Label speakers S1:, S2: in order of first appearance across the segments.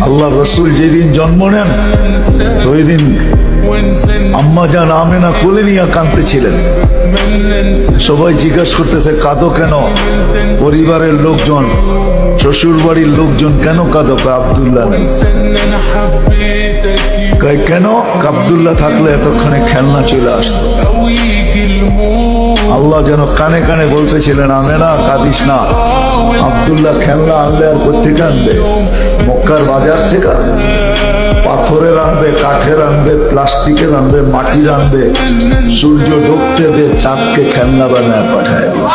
S1: আল্লাহ রসুল যেদিন জন্ম নেন ওই দিন আম্মা জান আমেনা কোলে নিয়ে কাঁদতেছিলেন। সবাই জিজ্ঞাসা করতেছে কাঁদো কেন? পরিবারের লোকজন, শ্বশুর বাড়ির লোকজন কেন কাঁদো? আব্দুল্লাহ নেই। কেন? আব্দুল্লাহ থাকলে এতক্ষণে খেলনা চলে আসতো। আল্লাহ যেন কানে কানে বলতেছিলেন আমেনা কাঁদিস না, আব্দুল্লাহ খেলনা আনলে আর কোথেকে আনবে? মক্কার বাজার থেকে পাথরের আনবে, কাঠের আনবে, প্লাস্টিকের আনবে, মাটির আনবে, সূর্য ঢুকতে দে চাঁদকে খেলনা বানায় পাঠায় দিবে।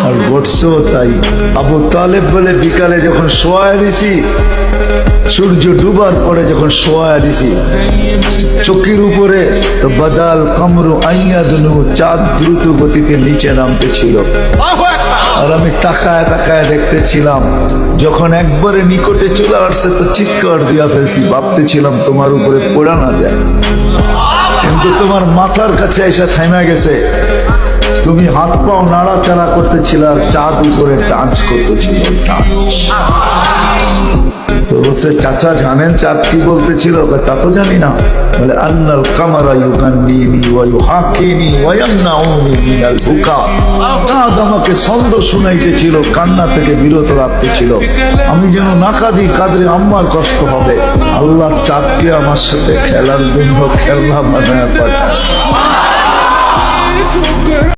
S1: আর ঘটছেও তাই। আবু তালেব বলে বিকালে যখন শোয়া দিছি, সূর্য ডুবার পরে যখন শোয়া দিছি চোখের উপরে, তো বাদাল কামরু আইয়াদনু, চাঁদ দ্রুত গতিতে নিচে নামতে ছিল। আর আমি তাকায় তাকায় দেখতেছিলাম, যখন একবারে নিকটে চলে আসছে তো চিৎকার দিয়া ফেলছি, ভাবতেছিলাম তোমার উপরে পড়া না যায়, কিন্তু তোমার মাথার কাছে এসে থাইমা গেছে। তুমি হাত পাও নাড়াচাড়া করতেছিল আর চাঁদ উপরে ডান্স করতেছিল। তো বলছে চাচা জানেন চাঁদ কি বলতেছিল? তা তো জানি না। বলে আন্নাল কামারা ইউগান্নিনি ওয়া ইউহাকিনি ওয়া ইয়ামনাউনি মিনাল বুকা। চাঁদ আমাকে ছন্দ শুনাইতেছিল, কান্না থেকে বিরত রাখতেছিল, আমি যেন না কাঁদি, কাঁদলে আম্মার কষ্ট হবে। আল্লাহ চাঁদকে আমার সাথে খেলার জন্য খেলনা বানায় পাঠায়।